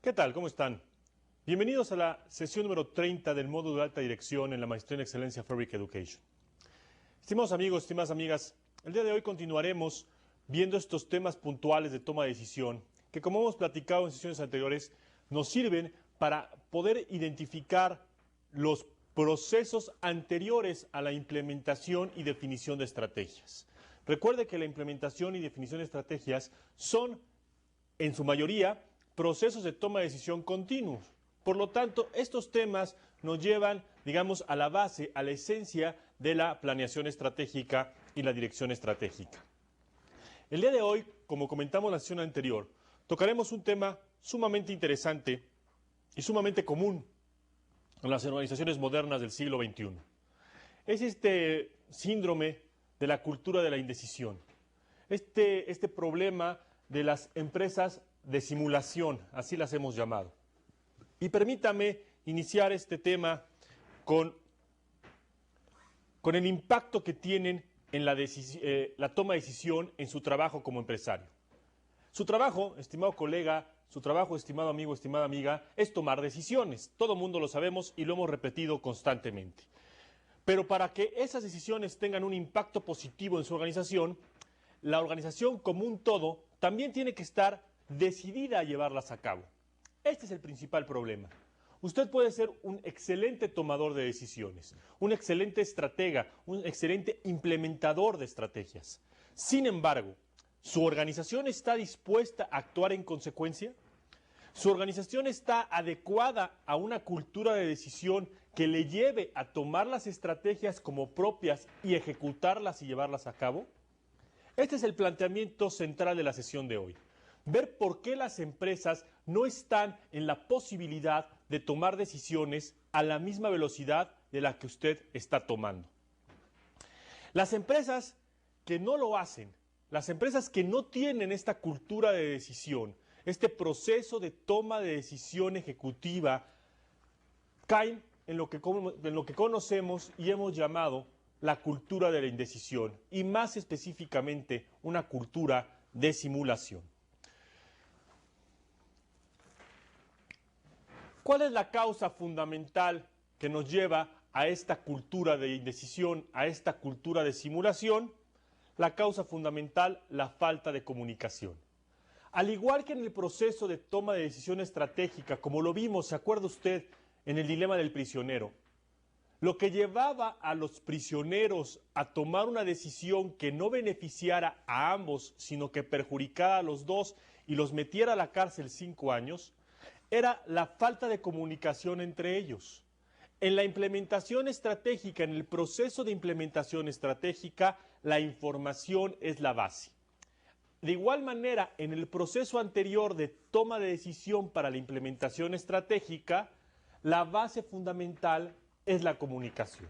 ¿Qué tal? ¿Cómo están? Bienvenidos a la sesión número 30 del módulo de alta dirección en la Maestría en Excelencia Fabric Education. Estimados amigos, estimadas amigas, el día de hoy continuaremos viendo estos temas puntuales de toma de decisión que, como hemos platicado en sesiones anteriores, nos sirven para poder identificar los procesos anteriores a la implementación y definición de estrategias. Recuerde que la implementación y definición de estrategias son, en su mayoría, procesos de toma de decisión continuos. Por lo tanto, estos temas nos llevan, digamos, a la base, a la esencia de la planeación estratégica y la dirección estratégica. El día de hoy, como comentamos en la sesión anterior, tocaremos un tema sumamente interesante y sumamente común en las organizaciones modernas del siglo XXI. Es este síndrome de la cultura de la indecisión, este problema de las empresas de simulación, así las hemos llamado. Y permítame iniciar este tema con el impacto que tienen en la toma de decisión en su trabajo como empresario. Su trabajo, estimado colega, su trabajo, estimado amigo, estimada amiga, es tomar decisiones. Todo el mundo lo sabemos y lo hemos repetido constantemente. Pero para que esas decisiones tengan un impacto positivo en su organización, la organización como un todo también tiene que estar decidida a llevarlas a cabo. Este es el principal problema. Usted puede ser un excelente tomador de decisiones, un excelente estratega, un excelente implementador de estrategias. Sin embargo, ¿su organización está dispuesta a actuar en consecuencia? ¿Su organización está adecuada a una cultura de decisión que le lleve a tomar las estrategias como propias y ejecutarlas y llevarlas a cabo? Este es el planteamiento central de la sesión de hoy. Ver por qué las empresas no están en la posibilidad de tomar decisiones a la misma velocidad de la que usted está tomando. Las empresas que no lo hacen, las empresas que no tienen esta cultura de decisión, este proceso de toma de decisión ejecutiva, caen en lo que conocemos y hemos llamado la cultura de la indecisión, y más específicamente una cultura de simulación. ¿Cuál es la causa fundamental que nos lleva a esta cultura de indecisión, a esta cultura de simulación? La causa fundamental, la falta de comunicación. Al igual que en el proceso de toma de decisión estratégica, como lo vimos, ¿se acuerda usted en el dilema del prisionero? Lo que llevaba a los prisioneros a tomar una decisión que no beneficiara a ambos, sino que perjudicara a los dos y los metiera a la cárcel 5 años, era la falta de comunicación entre ellos. En la implementación estratégica, en el proceso de implementación estratégica, la información es la base. De igual manera, en el proceso anterior de toma de decisión para la implementación estratégica, la base fundamental es la comunicación.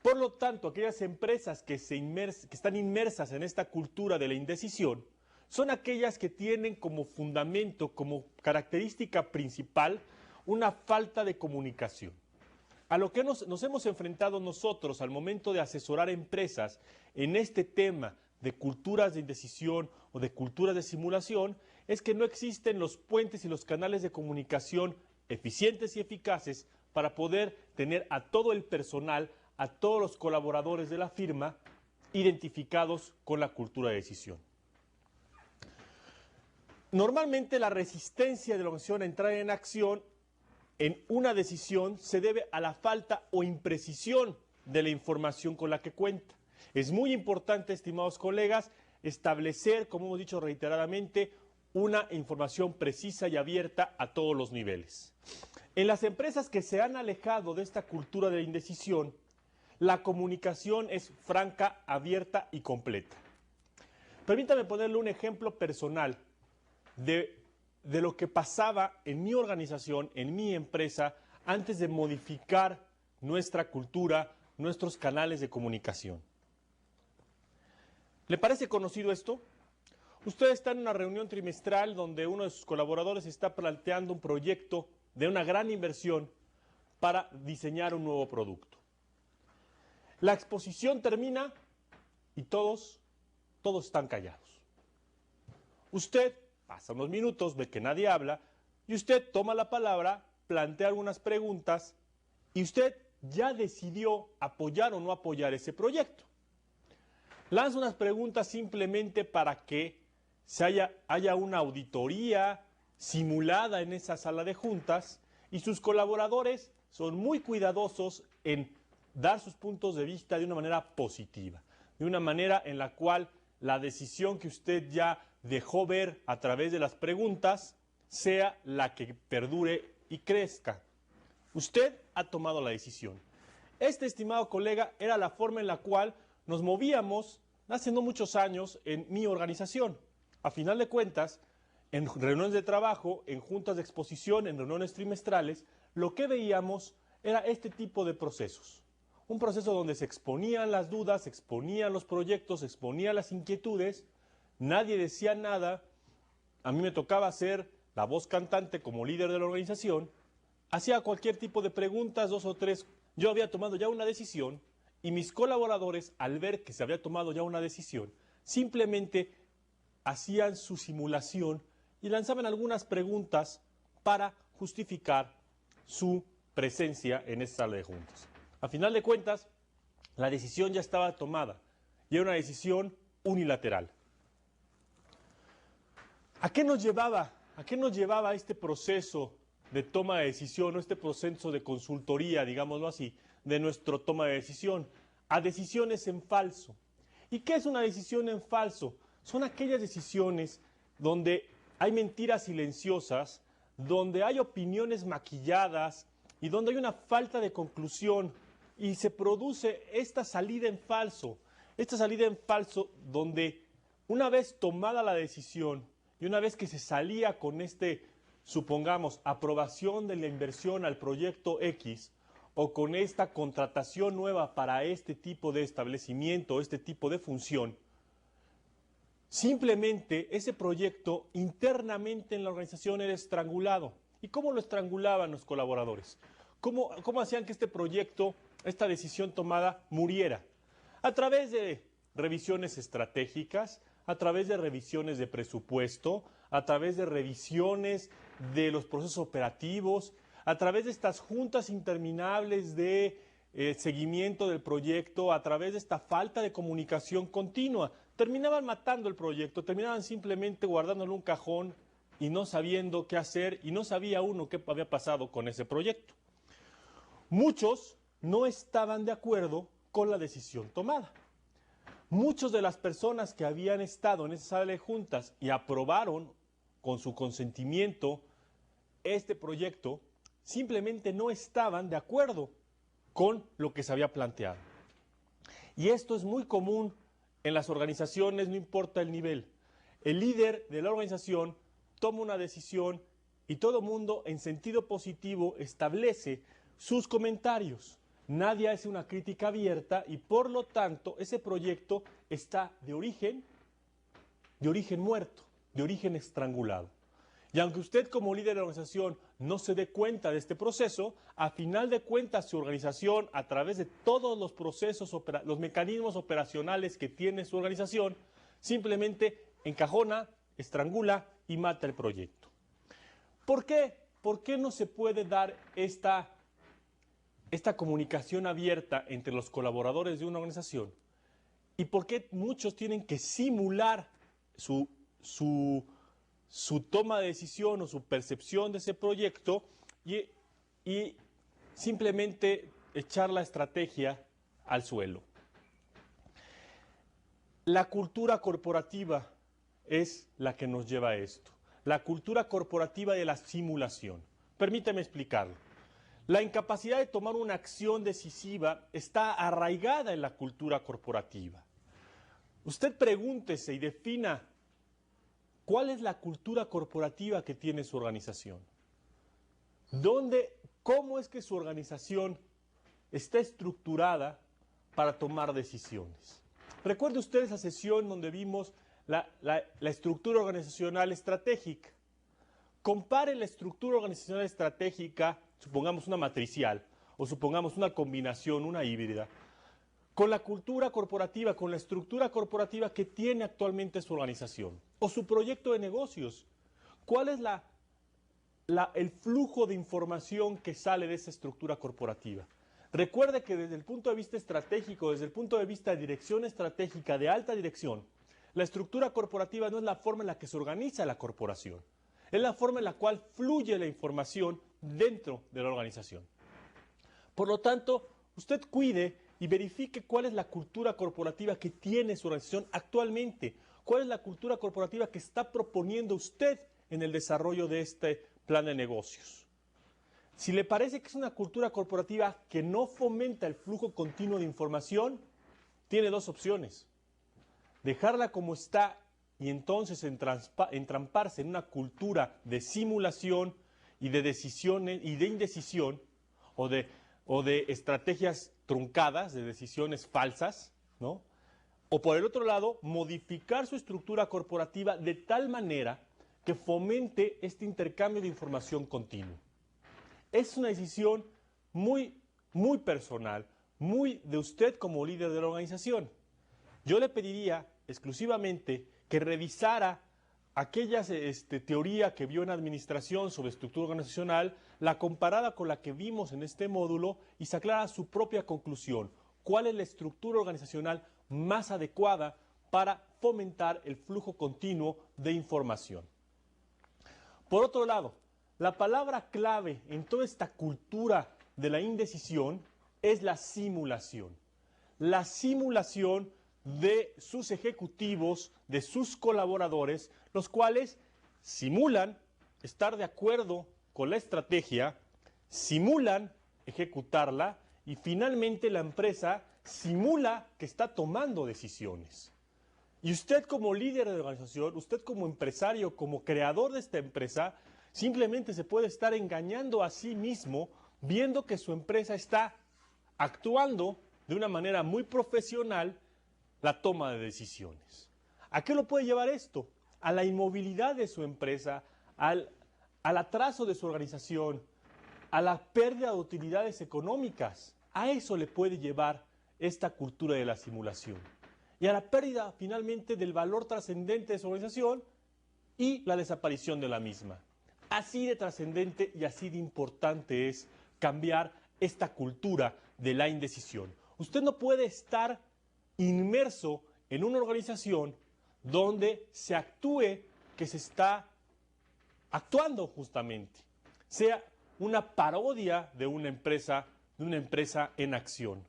Por lo tanto, aquellas empresas que están inmersas en esta cultura de la indecisión son aquellas que tienen como fundamento, como característica principal, una falta de comunicación. A lo que nos hemos enfrentado nosotros al momento de asesorar empresas en este tema de culturas de indecisión o de culturas de simulación, es que no existen los puentes y los canales de comunicación eficientes y eficaces para poder tener a todo el personal, a todos los colaboradores de la firma identificados con la cultura de decisión. Normalmente la resistencia de la organización a entrar en acción en una decisión se debe a la falta o imprecisión de la información con la que cuenta. Es muy importante, estimados colegas, establecer, como hemos dicho reiteradamente, una información precisa y abierta a todos los niveles. En las empresas que se han alejado de esta cultura de la indecisión, la comunicación es franca, abierta y completa. Permítame ponerle un ejemplo personal de lo que pasaba en mi organización, en mi empresa, antes de modificar nuestra cultura, nuestros canales de comunicación. ¿Le parece conocido esto? Usted está en una reunión trimestral donde uno de sus colaboradores está planteando un proyecto de una gran inversión para diseñar un nuevo producto. La exposición termina y todos están callados. Usted pasa unos minutos, ve que nadie habla, y usted toma la palabra, plantea algunas preguntas y usted ya decidió apoyar o no apoyar ese proyecto. Lanza unas preguntas simplemente para que haya una auditoría simulada en esa sala de juntas y sus colaboradores son muy cuidadosos en dar sus puntos de vista de una manera positiva, de una manera en la cual la decisión que usted ya dejó ver a través de las preguntas sea la que perdure y crezca. Usted ha tomado la decisión. Este, estimado colega, era la forma en la cual nos movíamos hace no muchos años en mi organización. A final de cuentas, en reuniones de trabajo, en juntas de exposición, en reuniones trimestrales, lo que veíamos era este tipo de procesos. Un proceso donde se exponían las dudas, se exponían los proyectos, se exponían las inquietudes, nadie decía nada, a mí me tocaba ser la voz cantante como líder de la organización, hacía cualquier tipo de preguntas, 2 o 3, yo había tomado ya una decisión y mis colaboradores, al ver que se había tomado ya una decisión, simplemente hacían su simulación y lanzaban algunas preguntas para justificar su presencia en esta sala de juntas. A final de cuentas, la decisión ya estaba tomada y era una decisión unilateral. ¿A qué nos llevaba? ¿A qué nos llevaba este proceso de toma de decisión o este proceso de consultoría, digámoslo así, de nuestra toma de decisión? A decisiones en falso. ¿Y qué es una decisión en falso? Son aquellas decisiones donde hay mentiras silenciosas, donde hay opiniones maquilladas y donde hay una falta de conclusión y se produce esta salida en falso. Esta salida en falso donde una vez tomada la decisión y una vez que se salía con supongamos, aprobación de la inversión al proyecto X o con esta contratación nueva para este tipo de establecimiento, este tipo de función, simplemente ese proyecto internamente en la organización era estrangulado. ¿Y cómo lo estrangulaban los colaboradores? ¿Cómo hacían que este proyecto, esta decisión tomada, muriera? A través de revisiones estratégicas, a través de revisiones de presupuesto, a través de revisiones de los procesos operativos, a través de estas juntas interminables de seguimiento del proyecto, a través de esta falta de comunicación continua. Terminaban matando el proyecto, terminaban simplemente guardándolo en un cajón y no sabiendo qué hacer y no sabía uno qué había pasado con ese proyecto. Muchos no estaban de acuerdo con la decisión tomada. Muchas de las personas que habían estado en esa sala de juntas y aprobaron con su consentimiento este proyecto, simplemente no estaban de acuerdo con lo que se había planteado. Y esto es muy común en las organizaciones, no importa el nivel. El líder de la organización toma una decisión y todo mundo en sentido positivo establece sus comentarios. Nadie hace una crítica abierta y por lo tanto ese proyecto está de origen muerto, de origen estrangulado. Y aunque usted como líder de la organización no se dé cuenta de este proceso, a final de cuentas su organización, a través de todos los procesos, los mecanismos operacionales que tiene su organización, simplemente encajona, estrangula y mata el proyecto. ¿Por qué? ¿Por qué no se puede dar esta comunicación abierta entre los colaboradores de una organización? ¿Y por qué muchos tienen que simular su toma de decisión o su percepción de ese proyecto y simplemente echar la estrategia al suelo? La cultura corporativa es la que nos lleva a esto. La cultura corporativa de la simulación. Permítame explicarlo. La incapacidad de tomar una acción decisiva está arraigada en la cultura corporativa. Usted pregúntese y defina cuál es la cultura corporativa que tiene su organización. ¿Cómo es que su organización está estructurada para tomar decisiones? Recuerde usted esa sesión donde vimos la estructura organizacional estratégica. Compare la estructura organizacional estratégica, supongamos una matricial, o supongamos una combinación, una híbrida, con la cultura corporativa, con la estructura corporativa que tiene actualmente su organización, o su proyecto de negocios. ¿Cuál es el flujo de información que sale de esa estructura corporativa. Recuerde que desde el punto de vista estratégico, desde el punto de vista de dirección estratégica, de alta dirección, la estructura corporativa no es la forma en la que se organiza la corporación, es la forma en la cual fluye la información dentro de la organización. Por lo tanto, usted cuide y verifique cuál es la cultura corporativa que tiene su organización actualmente, cuál es la cultura corporativa que está proponiendo usted en el desarrollo de este plan de negocios. Si le parece que es una cultura corporativa que no fomenta el flujo continuo de información, tiene dos opciones. Dejarla como está y entonces entramparse en una cultura de simulación y de decisiones y de indecisión o de estrategias truncadas, de decisiones falsas, ¿no? O por el otro lado, modificar su estructura corporativa de tal manera que fomente este intercambio de información continuo. Es una decisión muy personal, muy de usted como líder de la organización. Yo le pediría exclusivamente que revisara aquella teoría que vio en administración sobre estructura organizacional, la comparada con la que vimos en este módulo y sacara su propia conclusión. ¿Cuál es la estructura organizacional más adecuada para fomentar el flujo continuo de información? Por otro lado, la palabra clave en toda esta cultura de la indecisión es la simulación. La simulación de sus ejecutivos, de sus colaboradores, los cuales simulan estar de acuerdo con la estrategia, simulan ejecutarla y finalmente la empresa simula que está tomando decisiones. Y usted como líder de la organización, usted como empresario, como creador de esta empresa, simplemente se puede estar engañando a sí mismo viendo que su empresa está actuando de una manera muy profesional la toma de decisiones. ¿A qué lo puede llevar esto? A la inmovilidad de su empresa, al atraso de su organización, a la pérdida de utilidades económicas. A eso le puede llevar esta cultura de la simulación. Y a la pérdida finalmente del valor trascendente de su organización y la desaparición de la misma. Así de trascendente y así de importante es cambiar esta cultura de la indecisión. Usted no puede estar inmerso en una organización donde se actúe que se está actuando justamente, sea una parodia de una empresa en acción.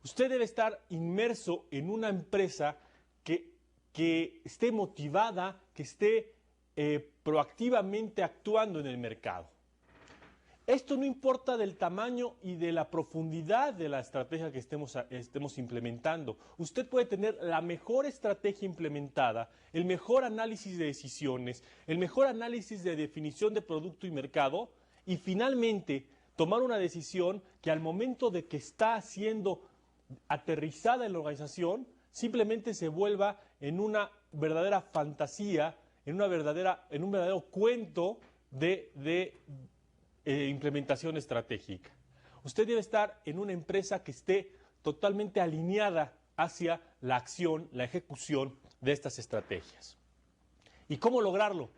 Usted debe estar inmerso en una empresa que esté motivada, que esté proactivamente actuando en el mercado. Esto no importa del tamaño y de la profundidad de la estrategia que estemos implementando. Usted puede tener la mejor estrategia implementada, el mejor análisis de decisiones, el mejor análisis de definición de producto y mercado y finalmente tomar una decisión que al momento de que está siendo aterrizada en la organización, simplemente se vuelva en una verdadera fantasía, en un verdadero cuento de implementación estratégica. Usted debe estar en una empresa que esté totalmente alineada hacia la acción, la ejecución de estas estrategias. ¿Y cómo lograrlo?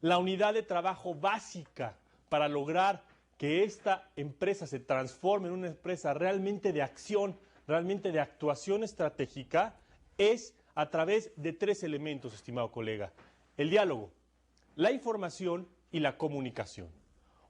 La unidad de trabajo básica para lograr que esta empresa se transforme en una empresa realmente de acción, realmente de actuación estratégica, es a través de tres elementos, estimado colega: el diálogo, la información y la comunicación.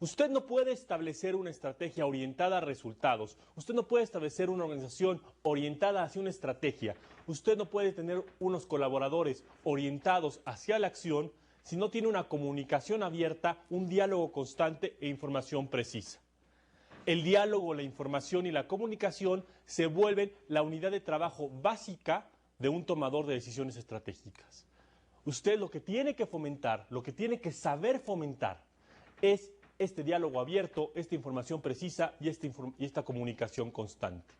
Usted no puede establecer una estrategia orientada a resultados, usted no puede establecer una organización orientada hacia una estrategia, usted no puede tener unos colaboradores orientados hacia la acción si no tiene una comunicación abierta, un diálogo constante e información precisa. El diálogo, la información y la comunicación se vuelven la unidad de trabajo básica de un tomador de decisiones estratégicas. Usted lo que tiene que fomentar, lo que tiene que saber fomentar es este diálogo abierto, esta información precisa y esta comunicación constante.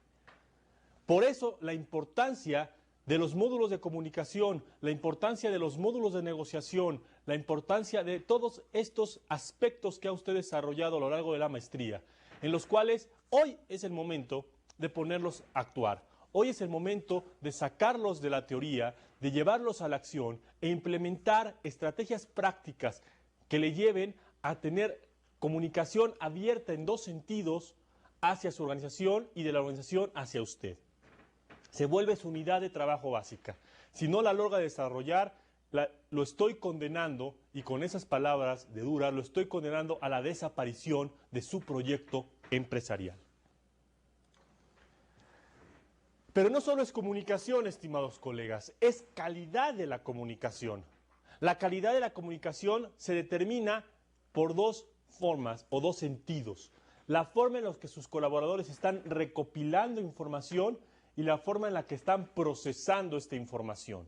Por eso la importancia de los módulos de comunicación, la importancia de los módulos de negociación, la importancia de todos estos aspectos que ha usted desarrollado a lo largo de la maestría, en los cuales hoy es el momento de ponerlos a actuar. Hoy es el momento de sacarlos de la teoría, de llevarlos a la acción e implementar estrategias prácticas que le lleven a tener comunicación abierta en dos sentidos hacia su organización y de la organización hacia usted. Se vuelve su unidad de trabajo básica. Si no la logra desarrollar, lo estoy condenando, y con esas palabras de Dura, lo estoy condenando a la desaparición de su proyecto empresarial. Pero no solo es comunicación, estimados colegas, es calidad de la comunicación. La calidad de la comunicación se determina por dos formas o dos sentidos. La forma en la que sus colaboradores están recopilando información y la forma en la que están procesando esta información.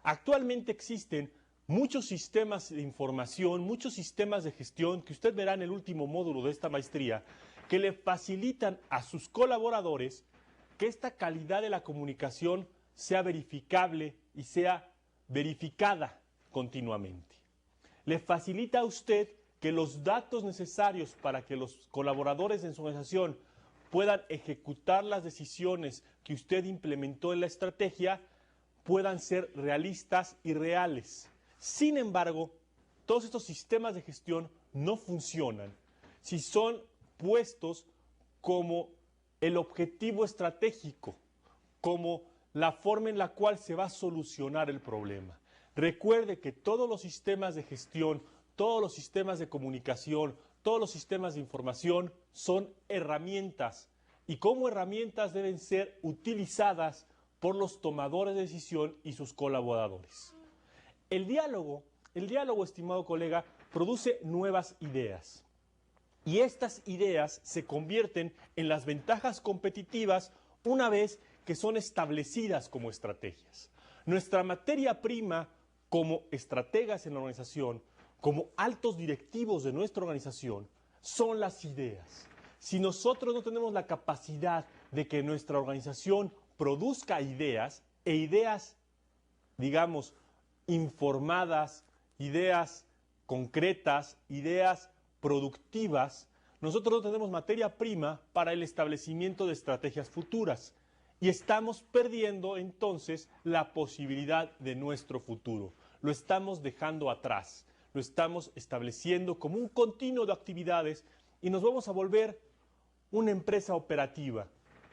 Actualmente existen muchos sistemas de información, muchos sistemas de gestión que usted verá en el último módulo de esta maestría, que le facilitan a sus colaboradores que esta calidad de la comunicación sea verificable y sea verificada continuamente. Le facilita a usted que los datos necesarios para que los colaboradores en su organización puedan ejecutar las decisiones que usted implementó en la estrategia puedan ser realistas y reales. Sin embargo, todos estos sistemas de gestión no funcionan si son puestos como el objetivo estratégico, como la forma en la cual se va a solucionar el problema. Recuerde que todos los sistemas de gestión, todos los sistemas de comunicación, todos los sistemas de información son herramientas y como herramientas deben ser utilizadas por los tomadores de decisión y sus colaboradores. El diálogo, estimado colega, produce nuevas ideas. Y estas ideas se convierten en las ventajas competitivas una vez que son establecidas como estrategias. Nuestra materia prima como estrategas en la organización, como altos directivos de nuestra organización, son las ideas. Si nosotros no tenemos la capacidad de que nuestra organización produzca ideas, e ideas, digamos, informadas, ideas concretas, ideas productivas, nosotros no tenemos materia prima para el establecimiento de estrategias futuras y estamos perdiendo entonces la posibilidad de nuestro futuro. Lo estamos dejando atrás, lo estamos estableciendo como un continuo de actividades y nos vamos a volver una empresa operativa.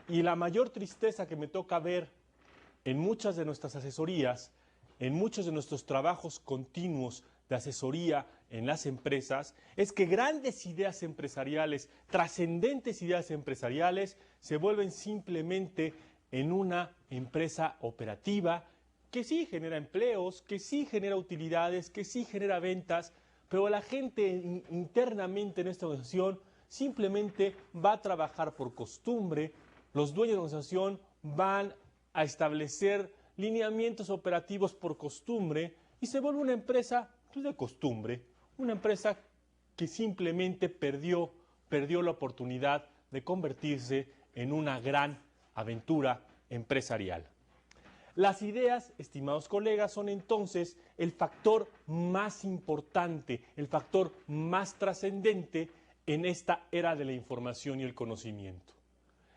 Y la mayor tristeza que me toca ver en muchas de nuestras asesorías, en muchos de nuestros trabajos continuos de asesoría en las empresas, es que grandes ideas empresariales, trascendentes ideas empresariales, se vuelven simplemente en una empresa operativa que sí genera empleos, que sí genera utilidades, que sí genera ventas, pero la gente internamente en esta organización simplemente va a trabajar por costumbre. Los dueños de la organización van a establecer lineamientos operativos por costumbre y se vuelve una empresa de costumbre, una empresa que simplemente perdió la oportunidad de convertirse en una gran aventura empresarial. Las ideas, estimados colegas, son entonces el factor más importante, el factor más trascendente en esta era de la información y el conocimiento.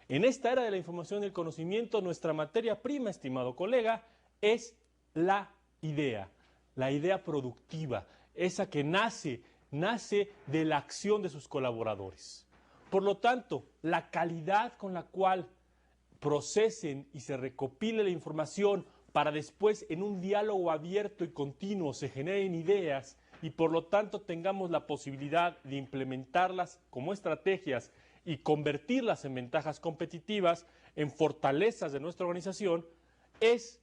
En esta era de la información y el conocimiento, nuestra materia prima, estimado colega, es la idea productiva, esa que nace de la acción de sus colaboradores. Por lo tanto, la calidad con la cual procesen y se recopile la información para después en un diálogo abierto y continuo se generen ideas y por lo tanto tengamos la posibilidad de implementarlas como estrategias y convertirlas en ventajas competitivas, en fortalezas de nuestra organización, es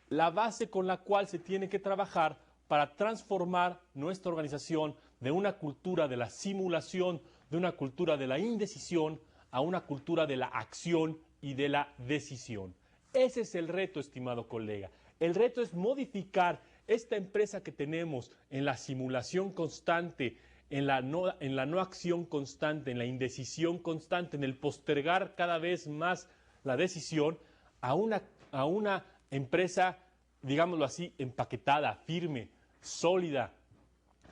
la base con la cual se tiene que trabajar para transformar nuestra organización de una cultura de la simulación, de una cultura de la indecisión, a una cultura de la acción y de la decisión. Ese es el reto, estimado colega. El reto es modificar esta empresa que tenemos en la simulación constante, en la no acción constante, en la indecisión constante, en el postergar cada vez más la decisión, a una empresa, digámoslo así, empaquetada, firme, sólida,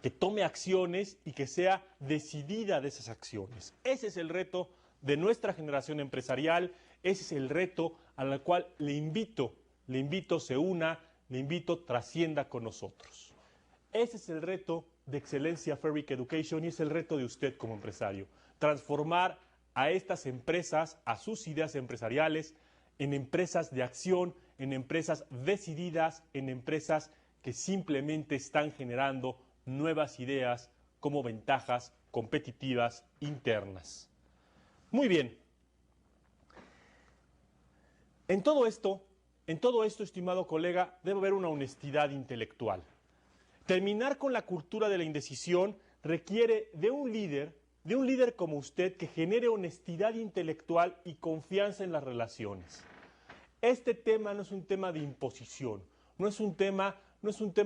que tome acciones y que sea decidida de esas acciones. Ese es el reto de nuestra generación empresarial, ese es el reto al cual le invito se una, le invito trascienda con nosotros. Ese es el reto de excelencia Fabric Education y es el reto de usted como empresario. Transformar a estas empresas, a sus ideas empresariales, en empresas de acción, en empresas decididas, en empresas que simplemente están generando nuevas ideas como ventajas competitivas internas. Muy bien. En todo esto, estimado colega, debe haber una honestidad intelectual. Terminar con la cultura de la indecisión requiere de un líder como usted que genere honestidad intelectual y confianza en las relaciones. Este tema no es un tema de imposición, no es un tema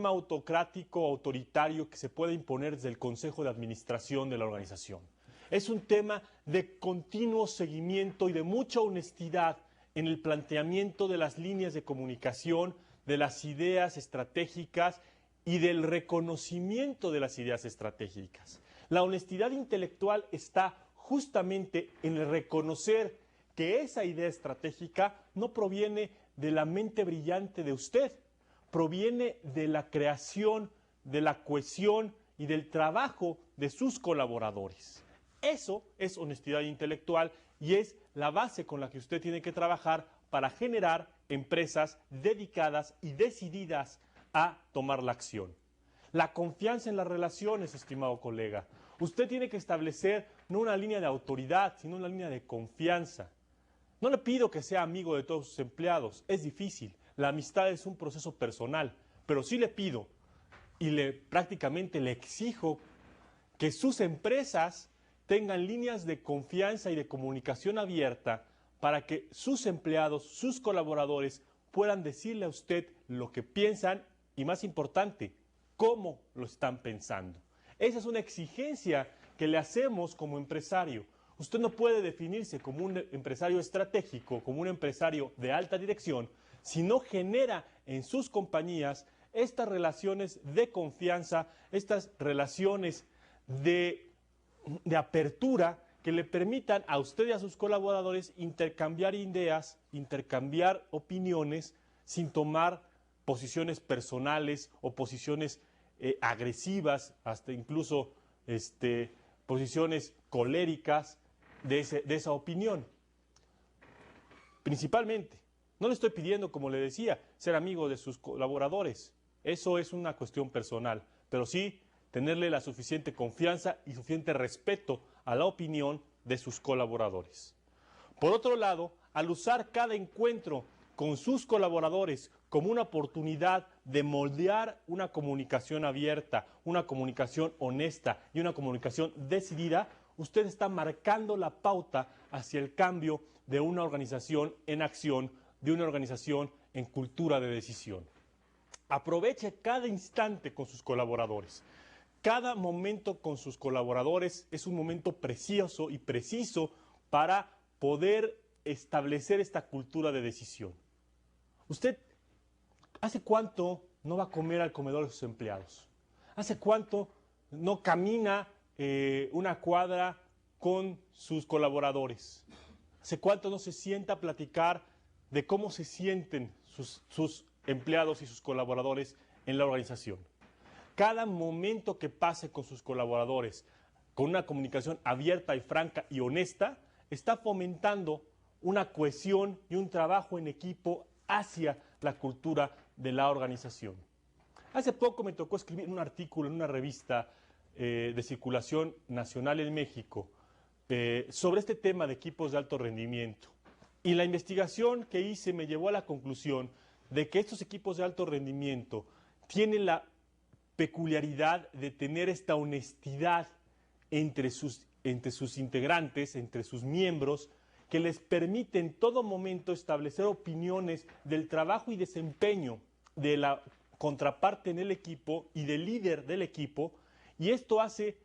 autocrático, autoritario que se puede imponer desde el Consejo de Administración de la organización. Es un tema de continuo seguimiento y de mucha honestidad en el planteamiento de las líneas de comunicación, de las ideas estratégicas y del reconocimiento de las ideas estratégicas. La honestidad intelectual está justamente en el reconocer que esa idea estratégica no proviene de la mente brillante de usted, proviene de la creación, de la cohesión y del trabajo de sus colaboradores. Eso es honestidad intelectual y es la base con la que usted tiene que trabajar para generar empresas dedicadas y decididas a tomar la acción. La confianza en las relaciones, estimado colega. Usted tiene que establecer no una línea de autoridad, sino una línea de confianza. No le pido que sea amigo de todos sus empleados, es difícil. La amistad es un proceso personal, pero sí le pido y prácticamente le exijo que sus empresas tengan líneas de confianza y de comunicación abierta para que sus empleados, sus colaboradores puedan decirle a usted lo que piensan y, más importante, cómo lo están pensando. Esa es una exigencia que le hacemos como empresario. Usted no puede definirse como un empresario estratégico, como un empresario de alta dirección, si no genera en sus compañías estas relaciones de confianza, estas relaciones de apertura que le permitan a usted y a sus colaboradores intercambiar ideas, intercambiar opiniones sin tomar posiciones personales o posiciones agresivas, hasta incluso posiciones coléricas de esa opinión. Principalmente, no le estoy pidiendo, como le decía, ser amigo de sus colaboradores. Eso es una cuestión personal, pero sí tenerle la suficiente confianza y suficiente respeto a la opinión de sus colaboradores. Por otro lado, al usar cada encuentro con sus colaboradores como una oportunidad de moldear una comunicación abierta, una comunicación honesta y una comunicación decidida, usted está marcando la pauta hacia el cambio de una organización en acción, de una organización en cultura de decisión. Aproveche cada instante con sus colaboradores. Cada momento con sus colaboradores es un momento precioso y preciso para poder establecer esta cultura de decisión. ¿Usted hace cuánto no va a comer al comedor de sus empleados? ¿Hace cuánto no camina una cuadra con sus colaboradores? ¿Hace cuánto no se sienta a platicar de cómo se sienten sus empleados y sus colaboradores en la organización? Cada momento que pase con sus colaboradores, con una comunicación abierta y franca y honesta, está fomentando una cohesión y un trabajo en equipo hacia la cultura de la organización. Hace poco me tocó escribir un artículo en una revista de circulación nacional en México sobre este tema de equipos de alto rendimiento. Y la investigación que hice me llevó a la conclusión de que estos equipos de alto rendimiento tienen la peculiaridad de tener esta honestidad entre sus integrantes, entre sus miembros, que les permite en todo momento establecer opiniones del trabajo y desempeño de la contraparte en el equipo y del líder del equipo, y esto hace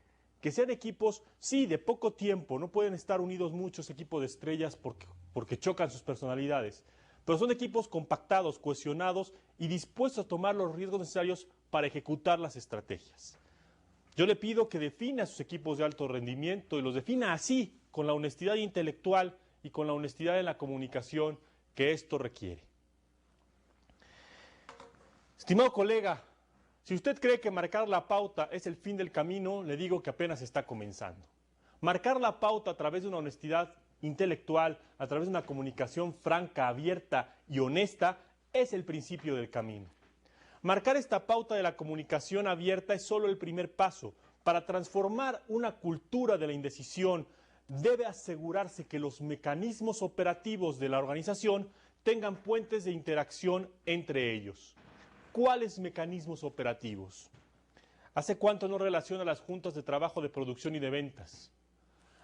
que sean equipos, sí, de poco tiempo, no pueden estar unidos muchos equipos de estrellas porque chocan sus personalidades, pero son equipos compactados, cohesionados y dispuestos a tomar los riesgos necesarios para ejecutar las estrategias. Yo le pido que defina sus equipos de alto rendimiento y los defina así, con la honestidad intelectual y con la honestidad en la comunicación que esto requiere. Estimado colega, Si usted cree que marcar la pauta es el fin del camino, le digo que apenas está comenzando. Marcar la pauta a través de una honestidad intelectual, a través de una comunicación franca, abierta y honesta, es el principio del camino. Marcar esta pauta de la comunicación abierta es solo el primer paso. Para transformar una cultura de la indecisión, debe asegurarse que los mecanismos operativos de la organización tengan puentes de interacción entre ellos. ¿Cuáles mecanismos operativos? ¿Hace cuánto no relaciona las juntas de trabajo de producción y de ventas?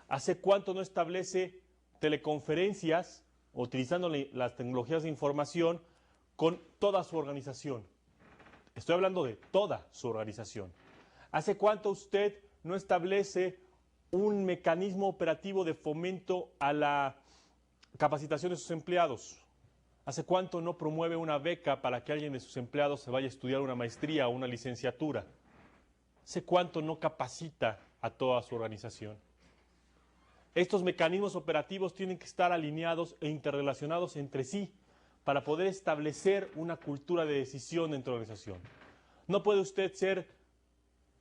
¿Hace cuánto no establece teleconferencias, utilizando las tecnologías de información, con toda su organización? Estoy hablando de toda su organización. ¿Hace cuánto usted no establece un mecanismo operativo de fomento a la capacitación de sus empleados? ¿Hace cuánto no promueve una beca para que alguien de sus empleados se vaya a estudiar una maestría o una licenciatura? ¿Hace cuánto no capacita a toda su organización? Estos mecanismos operativos tienen que estar alineados e interrelacionados entre sí para poder establecer una cultura de decisión dentro de la organización. No puede usted ser,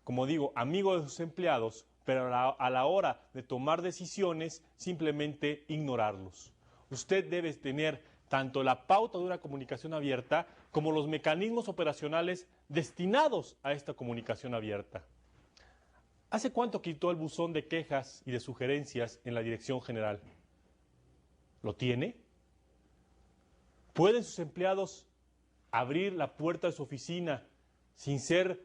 como digo, amigo de sus empleados, pero a la hora de tomar decisiones simplemente ignorarlos. Usted debe tener tanto la pauta de una comunicación abierta como los mecanismos operacionales destinados a esta comunicación abierta. ¿Hace cuánto quitó el buzón de quejas y de sugerencias en la dirección general? ¿Lo tiene? ¿Pueden sus empleados abrir la puerta de su oficina sin ser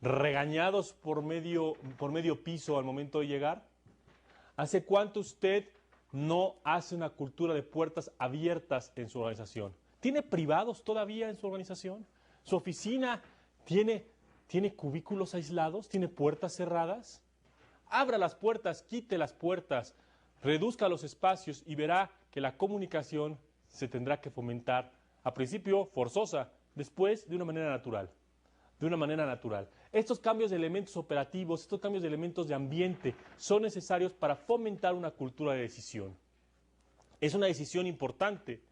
regañados por medio piso al momento de llegar? ¿Hace cuánto usted no hace una cultura de puertas abiertas en su organización? ¿Tiene privados todavía en su organización? ¿Su oficina tiene cubículos aislados? ¿Tiene puertas cerradas? Abra las puertas, quite las puertas, reduzca los espacios y verá que la comunicación se tendrá que fomentar, a principio forzosa, después de una manera natural. De una manera natural. Estos cambios de elementos operativos, estos cambios de elementos de ambiente son necesarios para fomentar una cultura de decisión. Es una decisión importante.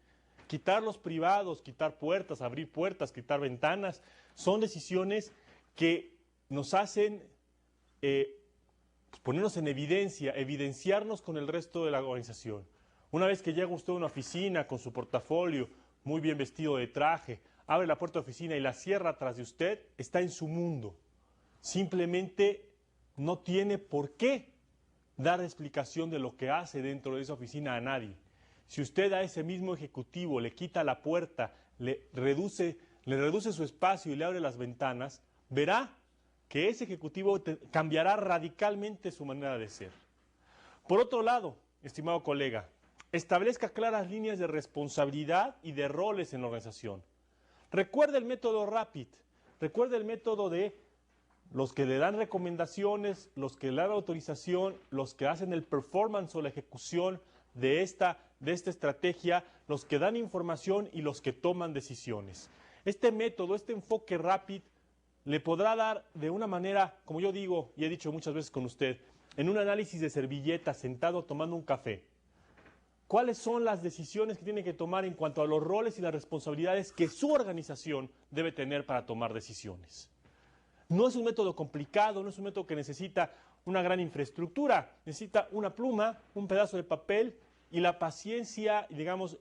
Quitar los privados, quitar puertas, abrir puertas, quitar ventanas, son decisiones que nos hacen ponernos en evidencia, evidenciarnos con el resto de la organización. Una vez que llega usted a una oficina con su portafolio, muy bien vestido de traje, abre la puerta de oficina y la cierra atrás de usted, está en su mundo. Simplemente no tiene por qué dar explicación de lo que hace dentro de esa oficina a nadie. Si usted a ese mismo ejecutivo le quita la puerta, le reduce su espacio y le abre las ventanas, verá que ese ejecutivo cambiará radicalmente su manera de ser. Por otro lado, estimado colega, establezca claras líneas de responsabilidad y de roles en la organización. Recuerde el método RAPID, recuerde el método de los que le dan recomendaciones, los que le dan autorización, los que hacen el performance o la ejecución de esta estrategia, los que dan información y los que toman decisiones. Este método, este enfoque RAPID, le podrá dar de una manera, como yo digo y he dicho muchas veces con usted, en un análisis de servilleta, sentado tomando un café. ¿Cuáles son las decisiones que tiene que tomar en cuanto a los roles y las responsabilidades que su organización debe tener para tomar decisiones? No es un método complicado, no es un método que necesita una gran infraestructura, necesita una pluma, un pedazo de papel y la paciencia, digamos,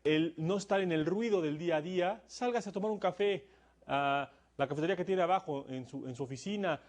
el no estar en el ruido del día a día. Sálgase a tomar un café a la cafetería que tiene abajo en su oficina,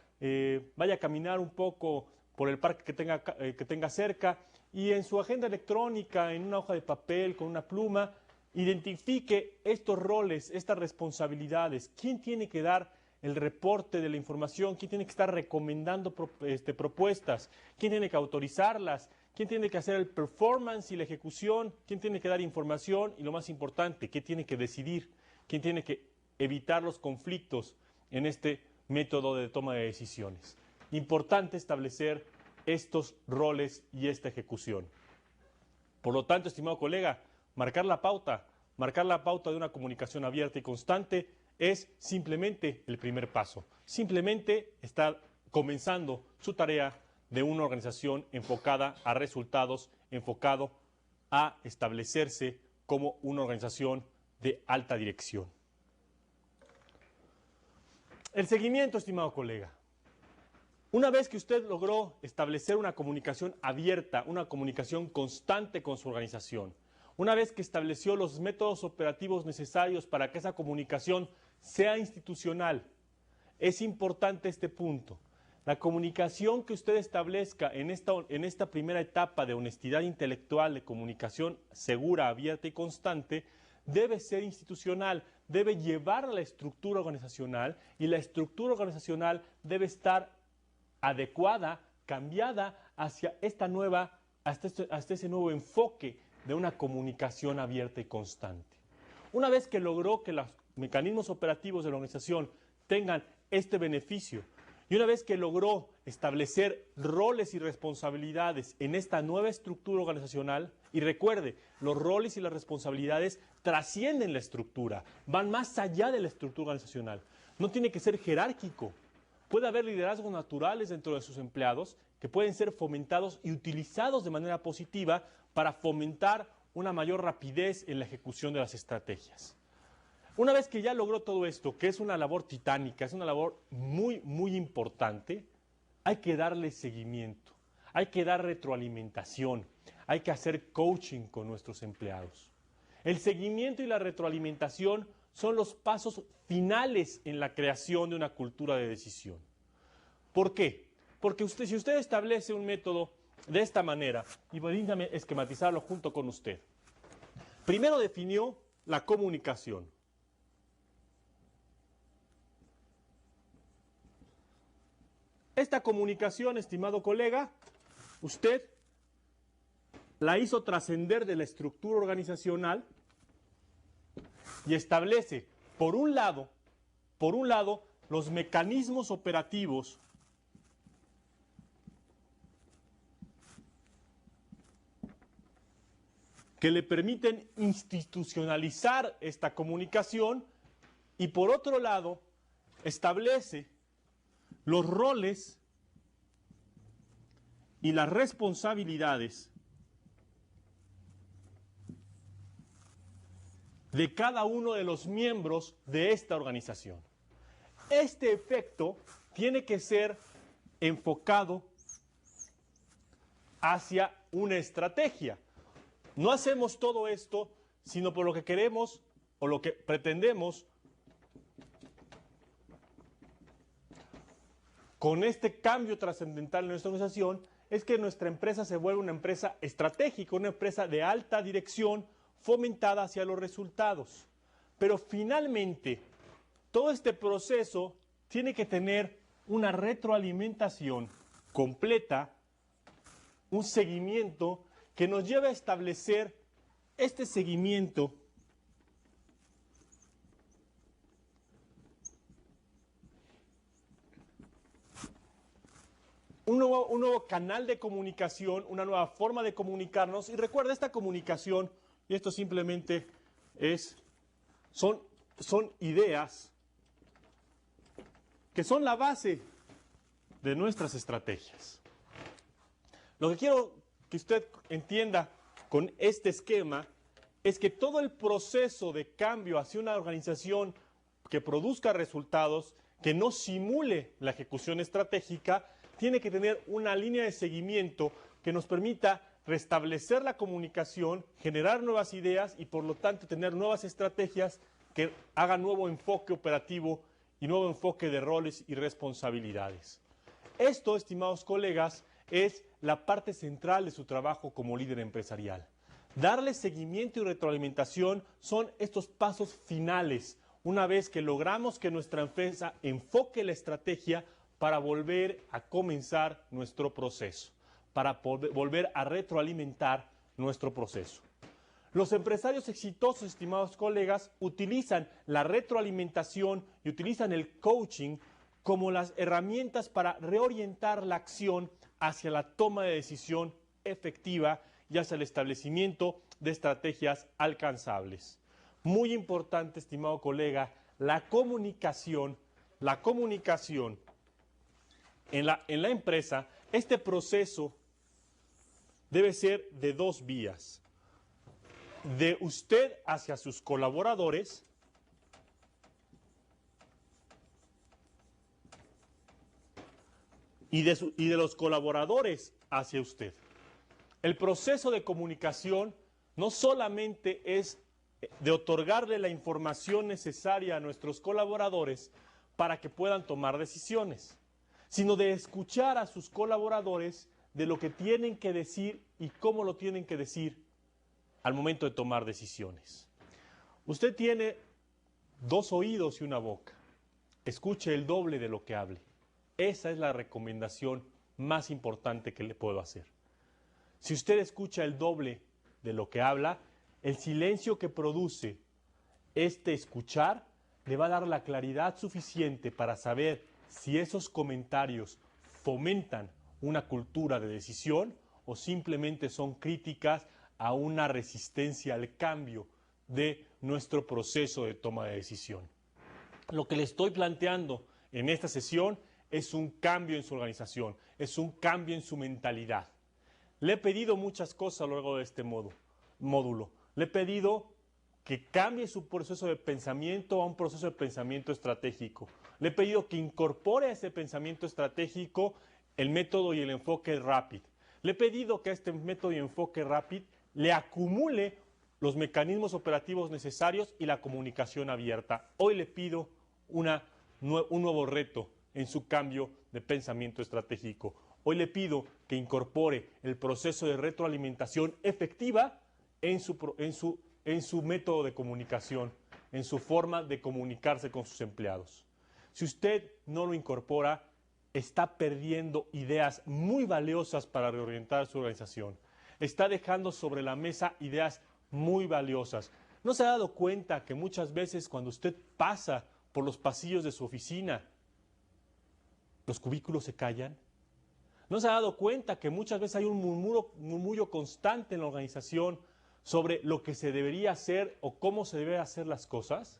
vaya a caminar un poco por el parque que tenga cerca y en su agenda electrónica, en una hoja de papel, con una pluma, identifique estos roles, estas responsabilidades. ¿Quién tiene que dar el reporte de la información? ¿Quién tiene que estar recomendando propuestas? ¿Quién tiene que autorizarlas? ¿Quién tiene que hacer el performance y la ejecución? ¿Quién tiene que dar información? Y lo más importante, ¿qué tiene que decidir? ¿Quién tiene que evitar los conflictos en este método de toma de decisiones? Importante establecer estos roles y esta ejecución. Por lo tanto, estimado colega, marcar la pauta de una comunicación abierta y constante es simplemente el primer paso. Simplemente está comenzando su tarea de una organización enfocada a resultados, enfocado a establecerse como una organización de alta dirección. El seguimiento, estimado colega. Una vez que usted logró establecer una comunicación abierta, una comunicación constante con su organización, una vez que estableció los métodos operativos necesarios para que esa comunicación sea institucional, es importante este punto. La comunicación que usted establezca en esta primera etapa de honestidad intelectual, de comunicación segura, abierta y constante, debe ser institucional, debe llevar a la estructura organizacional y la estructura organizacional debe estar adecuada, cambiada hacia hasta ese nuevo enfoque de una comunicación abierta y constante. Una vez que logró que los mecanismos operativos de la organización tengan este beneficio y una vez que logró establecer roles y responsabilidades en esta nueva estructura organizacional, y recuerde, los roles y las responsabilidades trascienden la estructura, van más allá de la estructura organizacional. No tiene que ser jerárquico. Puede haber liderazgos naturales dentro de sus empleados que pueden ser fomentados y utilizados de manera positiva para fomentar una mayor rapidez en la ejecución de las estrategias. Una vez que ya logró todo esto, que es una labor titánica, es una labor muy, muy importante, hay que darle seguimiento, hay que dar retroalimentación, hay que hacer coaching con nuestros empleados. El seguimiento y la retroalimentación son los pasos finales en la creación de una cultura de decisión. ¿Por qué? Porque si usted establece un método de esta manera, y permítame esquematizarlo junto con usted. Primero definió la comunicación. Esta comunicación, estimado colega, usted la hizo trascender de la estructura organizacional y establece, por un lado, los mecanismos operativos que le permiten institucionalizar esta comunicación y por otro lado, establece los roles y las responsabilidades de cada uno de los miembros de esta organización. Este efecto tiene que ser enfocado hacia una estrategia. No hacemos todo esto sino por lo que queremos o lo que pretendemos con este cambio trascendental en nuestra organización, es que nuestra empresa se vuelva una empresa estratégica, una empresa de alta dirección fomentada hacia los resultados. Pero finalmente, todo este proceso tiene que tener una retroalimentación completa, un seguimiento que nos lleve a establecer este seguimiento un nuevo canal de comunicación, una nueva forma de comunicarnos. Y recuerda, esta comunicación, y esto simplemente son ideas que son la base de nuestras estrategias. Lo que quiero que usted entienda con este esquema es que todo el proceso de cambio hacia una organización que produzca resultados, que no simule la ejecución estratégica, tiene que tener una línea de seguimiento que nos permita restablecer la comunicación, generar nuevas ideas y por lo tanto tener nuevas estrategias que hagan nuevo enfoque operativo y nuevo enfoque de roles y responsabilidades. Esto, estimados colegas, es la parte central de su trabajo como líder empresarial. Darle seguimiento y retroalimentación son estos pasos finales, una vez que logramos que nuestra empresa enfoque la estrategia para volver a comenzar nuestro proceso, para volver a retroalimentar nuestro proceso. Los empresarios exitosos, estimados colegas, utilizan la retroalimentación y utilizan el coaching como las herramientas para reorientar la acción hacia la toma de decisión efectiva y hacia el establecimiento de estrategias alcanzables. Muy importante, estimado colega, la comunicación en la empresa, este proceso debe ser de dos vías. De usted hacia sus colaboradores y de los colaboradores hacia usted. El proceso de comunicación no solamente es de otorgarle la información necesaria a nuestros colaboradores para que puedan tomar decisiones, sino de escuchar a sus colaboradores de lo que tienen que decir y cómo lo tienen que decir al momento de tomar decisiones. Usted tiene 2 oídos y una boca. Escuche el doble de lo que hable. Esa es la recomendación más importante que le puedo hacer. Si usted escucha el doble de lo que habla, el silencio que produce este escuchar le va a dar la claridad suficiente para saber si esos comentarios fomentan una cultura de decisión o simplemente son críticas a una resistencia al cambio de nuestro proceso de toma de decisión. Lo que le estoy planteando en esta sesión es un cambio en su organización, es un cambio en su mentalidad. Le he pedido muchas cosas a lo largo de este módulo. Le he pedido que cambie su proceso de pensamiento a un proceso de pensamiento estratégico. Le he pedido que incorpore a ese pensamiento estratégico el método y el enfoque RAPID. Le he pedido que a este método y enfoque RAPID le acumule los mecanismos operativos necesarios y la comunicación abierta. Hoy le pido un nuevo reto en su cambio de pensamiento estratégico. Hoy le pido que incorpore el proceso de retroalimentación efectiva en su método de comunicación, en su forma de comunicarse con sus empleados. Si usted no lo incorpora, está perdiendo ideas muy valiosas para reorientar su organización. Está dejando sobre la mesa ideas muy valiosas. ¿No se ha dado cuenta que muchas veces cuando usted pasa por los pasillos de su oficina, los cubículos se callan? ¿No se ha dado cuenta que muchas veces hay un murmullo constante en la organización sobre lo que se debería hacer o cómo se deben hacer las cosas?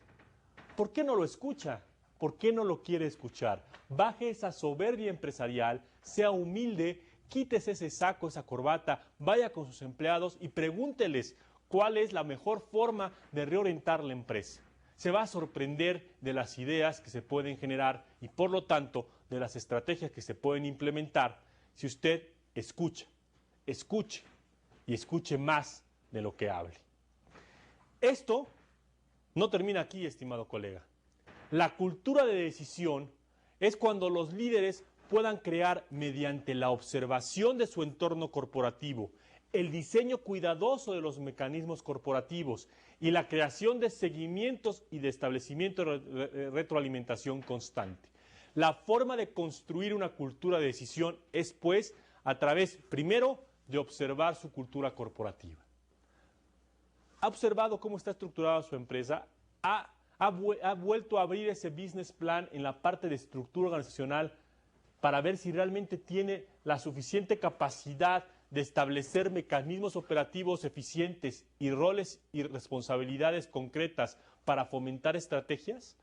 ¿Por qué no lo escucha? ¿Por qué no lo quiere escuchar? Baje esa soberbia empresarial, sea humilde, quítese ese saco, esa corbata, vaya con sus empleados y pregúnteles cuál es la mejor forma de reorientar la empresa. Se va a sorprender de las ideas que se pueden generar y por lo tanto de las estrategias que se pueden implementar si usted escuche y escuche más de lo que hable. Esto no termina aquí, estimado colega. La cultura de decisión es cuando los líderes puedan crear mediante la observación de su entorno corporativo, el diseño cuidadoso de los mecanismos corporativos y la creación de seguimientos y de establecimiento de retroalimentación constante. La forma de construir una cultura de decisión es, pues, a través, primero, de observar su cultura corporativa. ¿Ha observado cómo está estructurada su empresa? ¿Ha vuelto a abrir ese business plan en la parte de estructura organizacional para ver si realmente tiene la suficiente capacidad de establecer mecanismos operativos eficientes y roles y responsabilidades concretas para fomentar estrategias?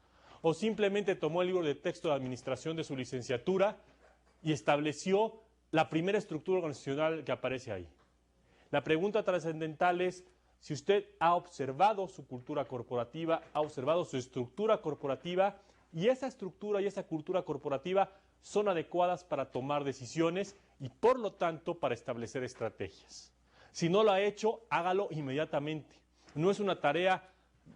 ¿O simplemente tomó el libro de texto de administración de su licenciatura y estableció la primera estructura organizacional que aparece ahí? La pregunta trascendental es si usted ha observado su cultura corporativa, ha observado su estructura corporativa y esa estructura y esa cultura corporativa son adecuadas para tomar decisiones y por lo tanto para establecer estrategias. Si no lo ha hecho, hágalo inmediatamente. No es una tarea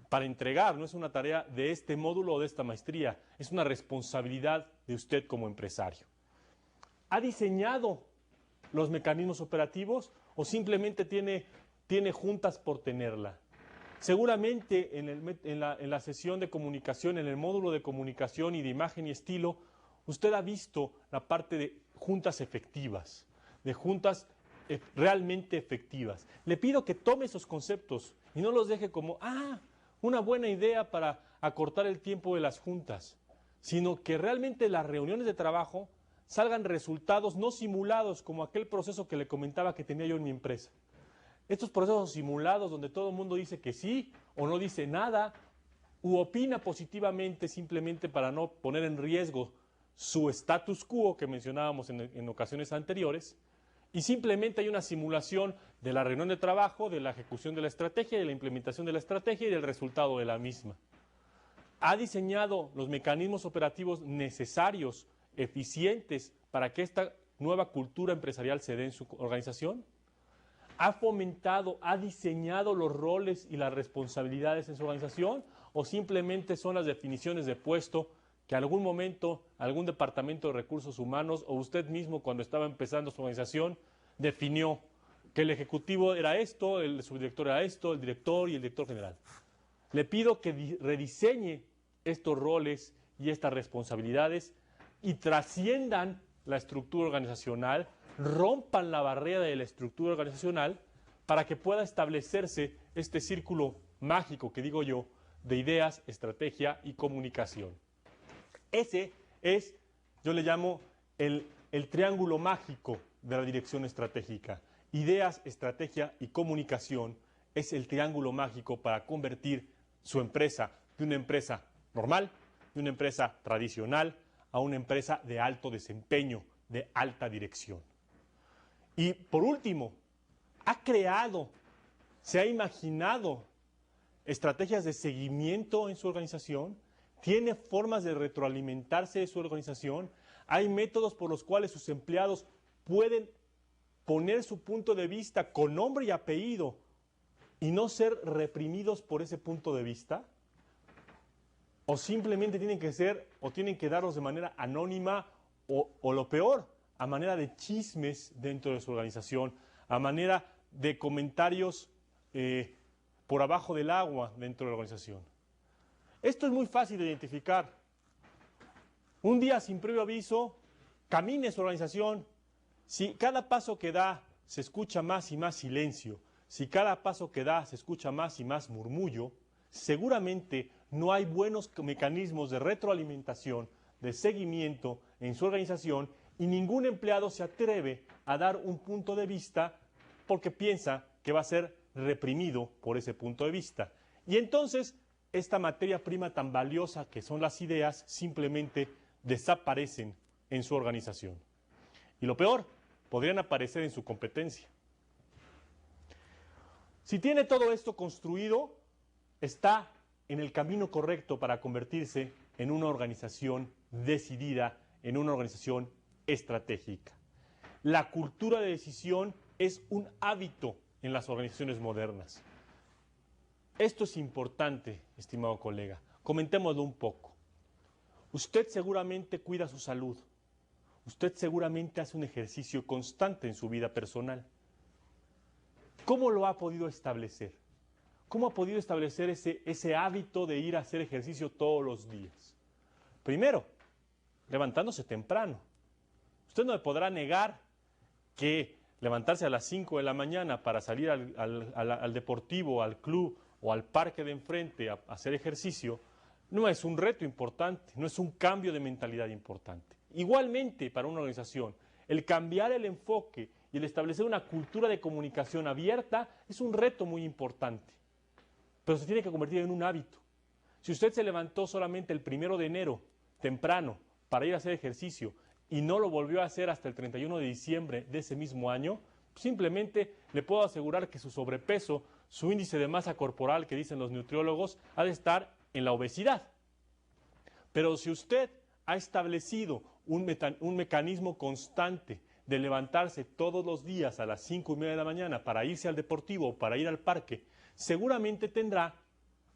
para entregar, no es una tarea de este módulo o de esta maestría, es una responsabilidad de usted como empresario. ¿Ha diseñado los mecanismos operativos o simplemente tiene juntas por tenerla? Seguramente en la sesión de comunicación, en el módulo de comunicación y de imagen y estilo, usted ha visto la parte de juntas efectivas, de juntas realmente efectivas. Le pido que tome esos conceptos y no los deje como, una buena idea para acortar el tiempo de las juntas, sino que realmente las reuniones de trabajo salgan resultados no simulados como aquel proceso que le comentaba que tenía yo en mi empresa. Estos procesos simulados donde todo el mundo dice que sí o no dice nada u opina positivamente simplemente para no poner en riesgo su status quo que mencionábamos en ocasiones anteriores, y simplemente hay una simulación de la reunión de trabajo, de la ejecución de la estrategia, de la implementación de la estrategia y del resultado de la misma. Ha diseñado los mecanismos operativos necesarios, eficientes, para que esta nueva cultura empresarial se dé en su organización? ¿Ha fomentado, ha diseñado los roles y las responsabilidades en su organización? ¿O simplemente son las definiciones de puesto que en algún momento algún departamento de recursos humanos o usted mismo cuando estaba empezando su organización definió que el ejecutivo era esto, el subdirector era esto, el director y el director general? Le pido que rediseñe estos roles y estas responsabilidades y trasciendan la estructura organizacional, rompan la barrera de la estructura organizacional para que pueda establecerse este círculo mágico que digo yo de ideas, estrategia y comunicación. Ese es, yo le llamo el triángulo mágico de la dirección estratégica. Ideas, estrategia y comunicación es el triángulo mágico para convertir su empresa de una empresa normal, de una empresa tradicional, a una empresa de alto desempeño, de alta dirección. Y por último, ha creado, se ha imaginado estrategias de seguimiento en su organización, tiene formas de retroalimentarse de su organización, hay métodos por los cuales sus empleados pueden poner su punto de vista con nombre y apellido y no ser reprimidos por ese punto de vista, o simplemente tienen que ser o tienen que darlos de manera anónima o lo peor, a manera de chismes dentro de su organización, a manera de comentarios por abajo del agua dentro de la organización. Esto es muy fácil de identificar. Un día sin previo aviso, camine su organización. Si cada paso que da se escucha más y más silencio, si cada paso que da se escucha más y más murmullo, seguramente no hay buenos mecanismos de retroalimentación, de seguimiento en su organización y ningún empleado se atreve a dar un punto de vista porque piensa que va a ser reprimido por ese punto de vista. Y entonces esta materia prima tan valiosa que son las ideas simplemente desaparecen en su organización. Y lo peor, podrían aparecer en su competencia. Si tiene todo esto construido, está en el camino correcto para convertirse en una organización decidida, en una organización estratégica. La cultura de decisión es un hábito en las organizaciones modernas. Esto es importante, estimado colega. Comentémoslo un poco. Usted seguramente cuida su salud. Usted seguramente hace un ejercicio constante en su vida personal. ¿Cómo lo ha podido establecer? ¿Cómo ha podido establecer ese hábito de ir a hacer ejercicio todos los días? Primero, levantándose temprano. Usted no me podrá negar que levantarse a las 5 de la mañana para salir al deportivo, al club o al parque de enfrente a hacer ejercicio no es un reto importante, no es un cambio de mentalidad importante. Igualmente, para una organización, el cambiar el enfoque y el establecer una cultura de comunicación abierta es un reto muy importante, pero se tiene que convertir en un hábito. Si usted se levantó solamente el 1 de enero, temprano, para ir a hacer ejercicio y no lo volvió a hacer hasta el 31 de diciembre de ese mismo año, simplemente le puedo asegurar que su sobrepeso, su índice de masa corporal, que dicen los nutriólogos, ha de estar en la obesidad. Pero si usted ha establecido un mecanismo constante de levantarse todos los días a las 5:30 de la mañana para irse al deportivo o para ir al parque, seguramente tendrá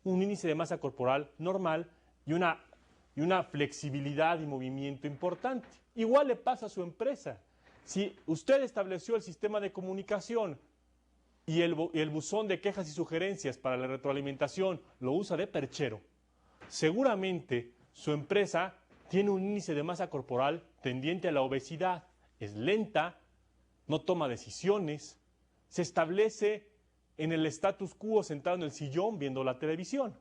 un índice de masa corporal normal y una flexibilidad y movimiento importante. Igual le pasa a su empresa. Si usted estableció el sistema de comunicación y el buzón de quejas y sugerencias para la retroalimentación lo usa de perchero, seguramente su empresa tiene un índice de masa corporal tendiente a la obesidad, es lenta, no toma decisiones, se establece en el status quo sentado en el sillón viendo la televisión.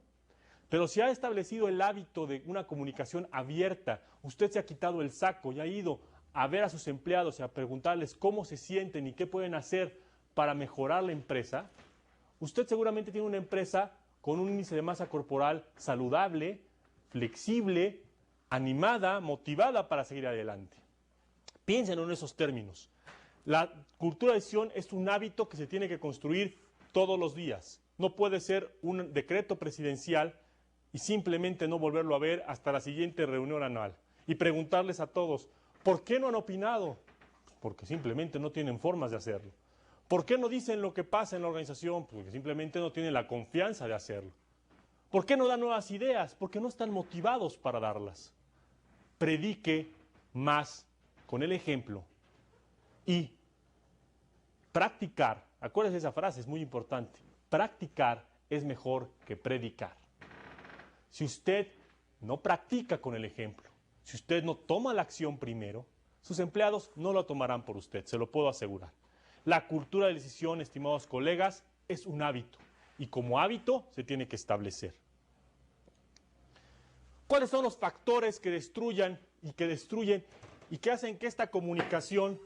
Pero si ha establecido el hábito de una comunicación abierta, usted se ha quitado el saco y ha ido a ver a sus empleados y a preguntarles cómo se sienten y qué pueden hacer para mejorar la empresa, usted seguramente tiene una empresa con un índice de masa corporal saludable, flexible, animada, motivada para seguir adelante. Piensen en esos términos. La cultura de decisión es un hábito que se tiene que construir todos los días. No puede ser un decreto presidencial y simplemente no volverlo a ver hasta la siguiente reunión anual. Y preguntarles a todos, ¿Por qué no han opinado? Porque simplemente no tienen formas de hacerlo. ¿Por qué no dicen lo que pasa en la organización? Porque simplemente no tienen la confianza de hacerlo. ¿Por qué no dan nuevas ideas? Porque no están motivados para darlas. Predique más con el ejemplo y practicar. Acuérdense de esa frase, es muy importante. Practicar es mejor que predicar. Si usted no practica con el ejemplo, si usted no toma la acción primero, sus empleados no lo tomarán por usted, se lo puedo asegurar. La cultura de decisión, estimados colegas, es un hábito y como hábito se tiene que establecer. ¿Cuáles son los factores que destruyen y que hacen que esta comunicación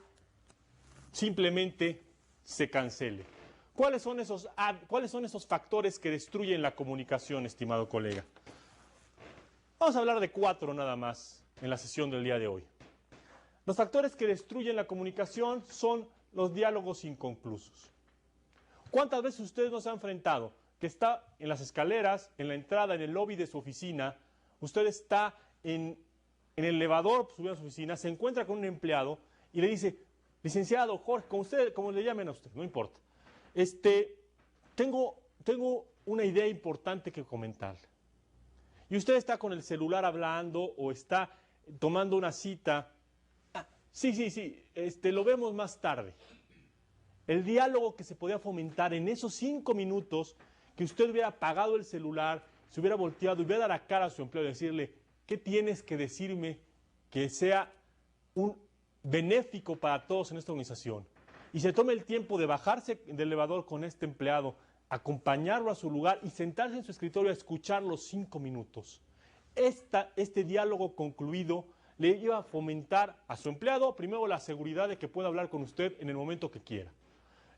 simplemente se cancele? ¿Cuáles son esos factores que destruyen la comunicación, estimado colega? Vamos a hablar de 4 nada más en la sesión del día de hoy. Los factores que destruyen la comunicación son los diálogos inconclusos. ¿Cuántas veces ustedes no se han enfrentado que está en las escaleras, en la entrada, en el lobby de su oficina, usted está en el elevador subiendo a su oficina, se encuentra con un empleado y le dice, licenciado Jorge, como le llamen a usted, no importa, tengo una idea importante que comentarle. Y usted está con el celular hablando o está tomando una cita. Sí, lo vemos más tarde. El diálogo que se podía fomentar en esos 5 minutos que usted hubiera apagado el celular, se hubiera volteado y hubiera dado la cara a su empleado y decirle, ¿qué tienes que decirme que sea un benéfico para todos en esta organización? Y se tome el tiempo de bajarse del elevador con este empleado, acompañarlo a su lugar y sentarse en su escritorio a escuchar los 5 minutos. Este diálogo concluido le iba a fomentar a su empleado, primero, la seguridad de que pueda hablar con usted en el momento que quiera.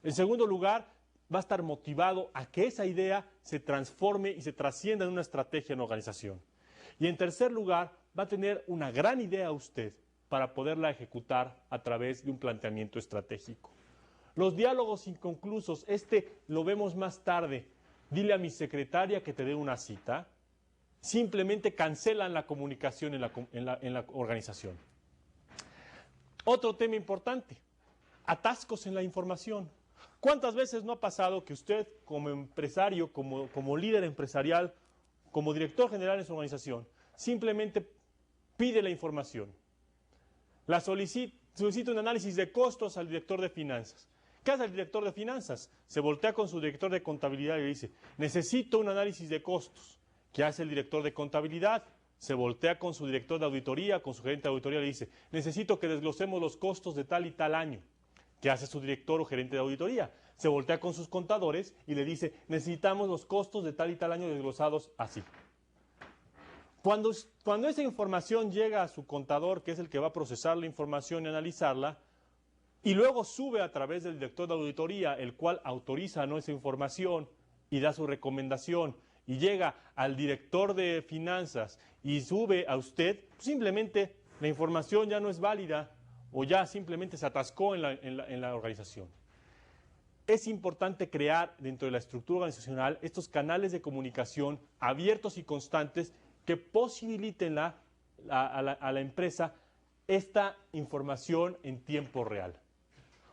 En segundo lugar, va a estar motivado a que esa idea se transforme y se trascienda en una estrategia en la organización. Y en tercer lugar, va a tener una gran idea usted para poderla ejecutar a través de un planteamiento estratégico. Los diálogos inconclusos, lo vemos más tarde, dile a mi secretaria que te dé una cita, simplemente cancelan la comunicación en la organización. Otro tema importante, atascos en la información. ¿Cuántas veces no ha pasado que usted como empresario, como líder empresarial, como director general en su organización, simplemente pide la información? Solicita un análisis de costos al director de finanzas. ¿Qué hace el director de finanzas? Se voltea con su director de contabilidad y le dice, necesito un análisis de costos. ¿Qué hace el director de contabilidad? Se voltea con su director de auditoría, con su gerente de auditoría y le dice, necesito que desglosemos los costos de tal y tal año. ¿Qué hace su director o gerente de auditoría? Se voltea con sus contadores y le dice, necesitamos los costos de tal y tal año desglosados así. Cuando esa información llega a su contador, que es el que va a procesar la información y analizarla, y luego sube a través del director de auditoría, el cual autoriza esa información y da su recomendación, y llega al director de finanzas y sube a usted, simplemente la información ya no es válida o ya simplemente se atascó en la organización. Es importante crear dentro de la estructura organizacional estos canales de comunicación abiertos y constantes que posibiliten a la empresa esta información en tiempo real.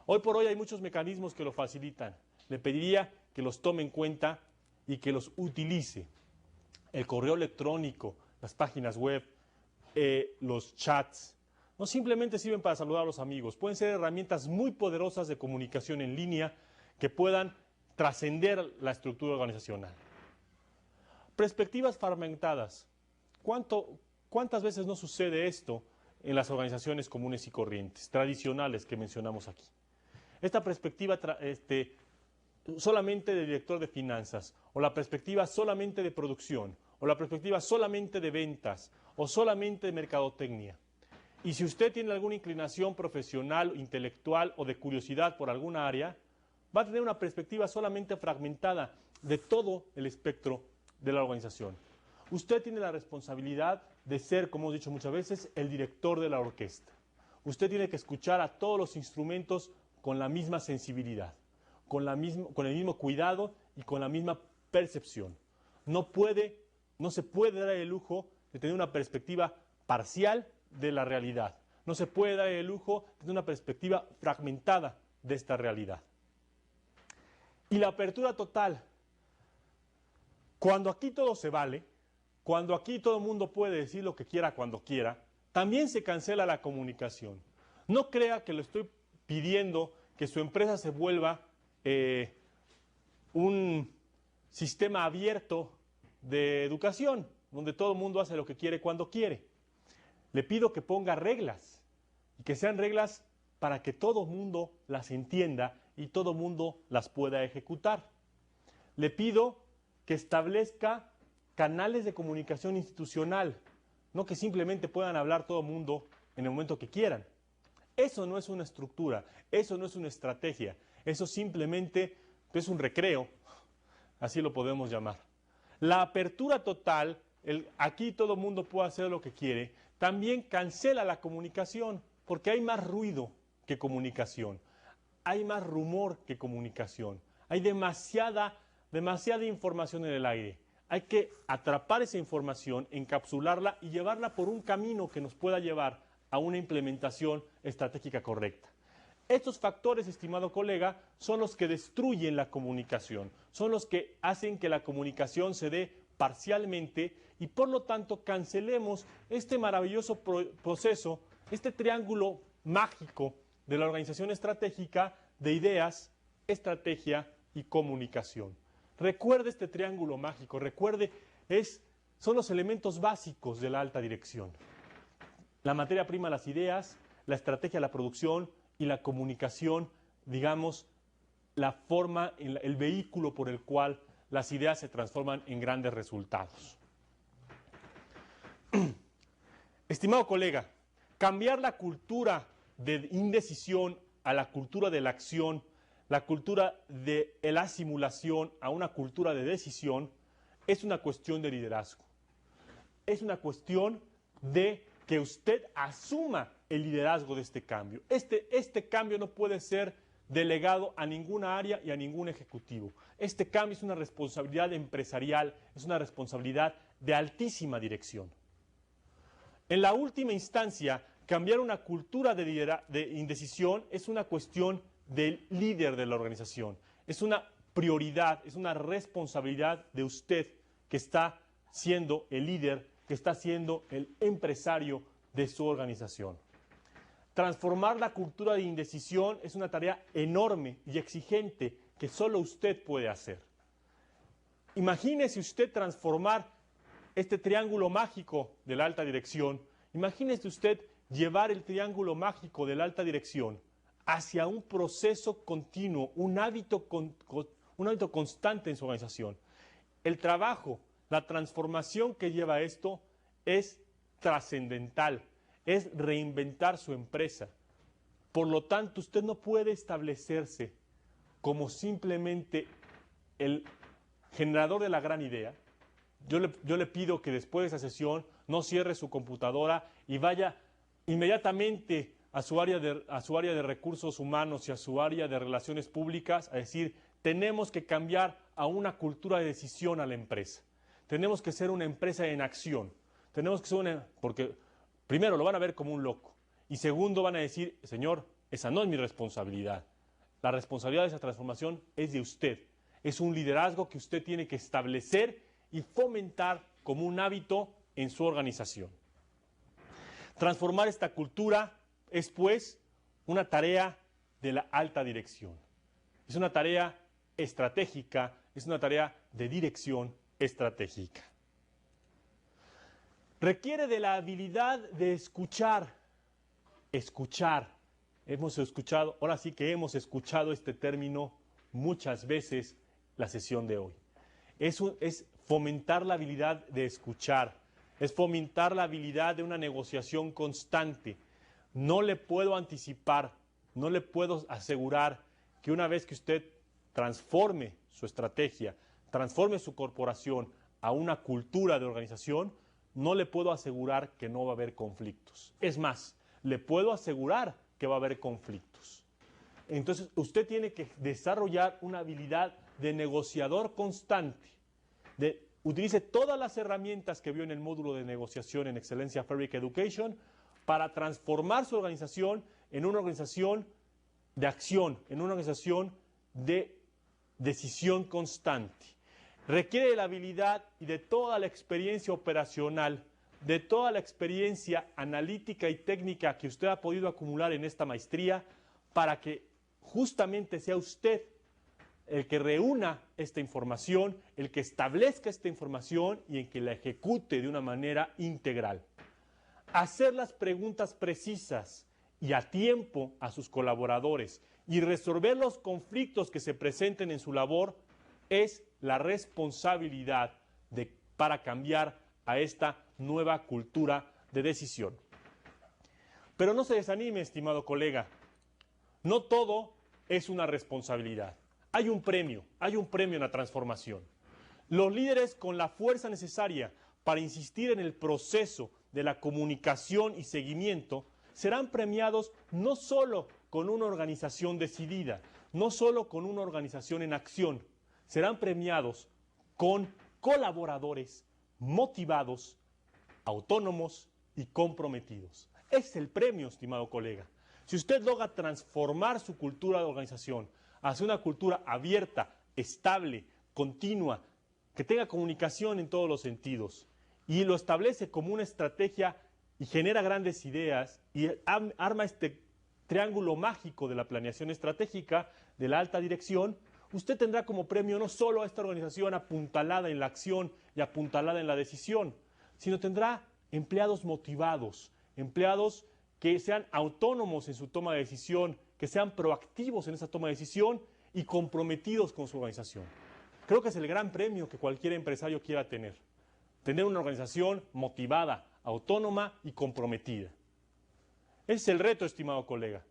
Hoy por hoy hay muchos mecanismos que lo facilitan. Le pediría que los tome en cuenta y que los utilice. El correo electrónico, las páginas web, los chats, no simplemente sirven para saludar a los amigos, pueden ser herramientas muy poderosas de comunicación en línea que puedan trascender la estructura organizacional. Perspectivas fragmentadas. ¿Cuántas veces no sucede esto en las organizaciones comunes y corrientes, tradicionales que mencionamos aquí? Esta perspectiva solamente de director de finanzas, o la perspectiva solamente de producción, o la perspectiva solamente de ventas, o solamente de mercadotecnia. Y si usted tiene alguna inclinación profesional, intelectual o de curiosidad por alguna área, va a tener una perspectiva solamente fragmentada de todo el espectro de la organización. Usted tiene la responsabilidad de ser, como hemos dicho muchas veces, el director de la orquesta. Usted tiene que escuchar a todos los instrumentos con la misma sensibilidad, con el mismo cuidado y con la misma percepción. No se puede dar el lujo de tener una perspectiva parcial de la realidad. no se puede dar el lujo de una perspectiva fragmentada de esta realidad. Y la apertura total, cuando aquí todo se vale, cuando aquí todo el mundo puede decir lo que quiera cuando quiera, también se cancela la comunicación. No crea que lo estoy pidiendo que su empresa se vuelva un sistema abierto de educación, donde todo el mundo hace lo que quiere cuando quiere. Le pido que ponga reglas, y que sean reglas para que todo el mundo las entienda y todo el mundo las pueda ejecutar. Le pido que establezca canales de comunicación institucional, no que simplemente puedan hablar todo el mundo en el momento que quieran. Eso no es una estructura, eso no es una estrategia, eso simplemente es un recreo, así lo podemos llamar. La apertura total, aquí todo el mundo puede hacer lo que quiere, también cancela la comunicación, porque hay más ruido que comunicación, hay más rumor que comunicación, hay demasiada información en el aire. Hay que atrapar esa información, encapsularla y llevarla por un camino que nos pueda llevar a una implementación estratégica correcta. Estos factores, estimado colega, son los que destruyen la comunicación, son los que hacen que la comunicación se dé parcialmente y por lo tanto cancelemos este maravilloso proceso, este triángulo mágico de la organización estratégica de ideas, estrategia y comunicación. Recuerde este triángulo mágico, recuerde, son los elementos básicos de la alta dirección. La materia prima, las ideas, la estrategia, la producción y la comunicación, digamos, la forma, el vehículo por el cual las ideas se transforman en grandes resultados. Estimado colega, cambiar la cultura de indecisión a la cultura de la acción, la cultura de la simulación a una cultura de decisión, es una cuestión de liderazgo. Es una cuestión de que usted asuma el liderazgo de este cambio. Este cambio no puede ser delegado a ninguna área y a ningún ejecutivo. Este cambio es una responsabilidad empresarial, es una responsabilidad de altísima dirección. En la última instancia, cambiar una cultura de indecisión es una cuestión del líder de la organización. Es una prioridad, es una responsabilidad de usted que está siendo el líder, que está siendo el empresario de su organización. Transformar la cultura de indecisión es una tarea enorme y exigente que solo usted puede hacer. Imagínese usted transformar este triángulo mágico de la alta dirección, imagínese usted llevar el triángulo mágico de la alta dirección hacia un proceso continuo, un hábito constante en su organización. El trabajo, la transformación que lleva esto es trascendental, es reinventar su empresa. Por lo tanto, usted no puede establecerse como simplemente el generador de la gran idea. Yo le pido que después de esa sesión no cierre su computadora y vaya inmediatamente a su área de recursos humanos y a su área de relaciones públicas a decir, tenemos que cambiar a una cultura de decisión a la empresa. Tenemos que ser una empresa en acción. Tenemos que ser porque primero lo van a ver como un loco y segundo van a decir, señor, esa no es mi responsabilidad. La responsabilidad de esa transformación es de usted. Es un liderazgo que usted tiene que establecer y fomentar como un hábito en su organización. Transformar esta cultura es, pues, una tarea de la alta dirección. Es una tarea estratégica, es una tarea de dirección estratégica. Requiere de la habilidad de escuchar. Escuchar. Hemos escuchado, ahora sí que hemos escuchado este término muchas veces la sesión de hoy. Es fomentar la habilidad de escuchar. Es fomentar la habilidad de una negociación constante. No le puedo anticipar, no le puedo asegurar que una vez que usted transforme su estrategia, transforme su corporación a una cultura de organización, no le puedo asegurar que no va a haber conflictos. Es más, le puedo asegurar que va a haber conflictos. Entonces, usted tiene que desarrollar una habilidad de negociador constante. Utilice todas las herramientas que vio en el módulo de negociación en Excelencia Fabric Education para transformar su organización en una organización de acción, en una organización de decisión constante. Requiere de la habilidad y de toda la experiencia operacional, de toda la experiencia analítica y técnica que usted ha podido acumular en esta maestría para que justamente sea usted el que reúna esta información, el que establezca esta información y el que la ejecute de una manera integral. Hacer las preguntas precisas y a tiempo a sus colaboradores y resolver los conflictos que se presenten en su labor es la responsabilidad para cambiar a esta nueva cultura de decisión. Pero no se desanime, estimado colega. No todo es una responsabilidad. Hay un premio en la transformación. Los líderes con la fuerza necesaria para insistir en el proceso de la comunicación y seguimiento serán premiados no solo con una organización decidida, no solo con una organización en acción, serán premiados con colaboradores motivados, autónomos y comprometidos. Es el premio, estimado colega. Si usted logra transformar su cultura de organización hacia una cultura abierta, estable, continua, que tenga comunicación en todos los sentidos, y lo establece como una estrategia y genera grandes ideas y arma este triángulo mágico de la planeación estratégica, de la alta dirección, usted tendrá como premio no solo a esta organización apuntalada en la acción y apuntalada en la decisión, sino tendrá empleados motivados, empleados que sean autónomos en su toma de decisión, que sean proactivos en esa toma de decisión y comprometidos con su organización. Creo que es el gran premio que cualquier empresario quiera tener una organización motivada, autónoma y comprometida. Ese es el reto, estimado colega.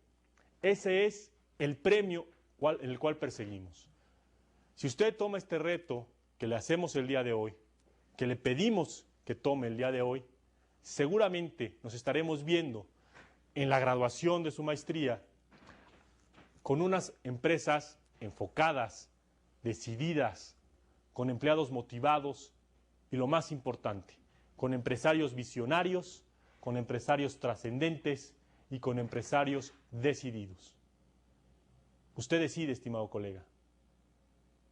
Ese es el premio en el cual perseguimos. Si usted toma este reto que le hacemos el día de hoy, que le pedimos que tome el día de hoy, seguramente nos estaremos viendo en la graduación de su maestría con unas empresas enfocadas, decididas, con empleados motivados y lo más importante, con empresarios visionarios, con empresarios trascendentes y con empresarios decididos. Usted decide, estimado colega.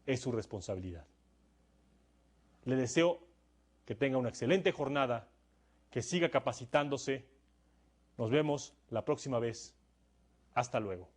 Es su responsabilidad. Le deseo que tenga una excelente jornada, que siga capacitándose. Nos vemos la próxima vez. Hasta luego.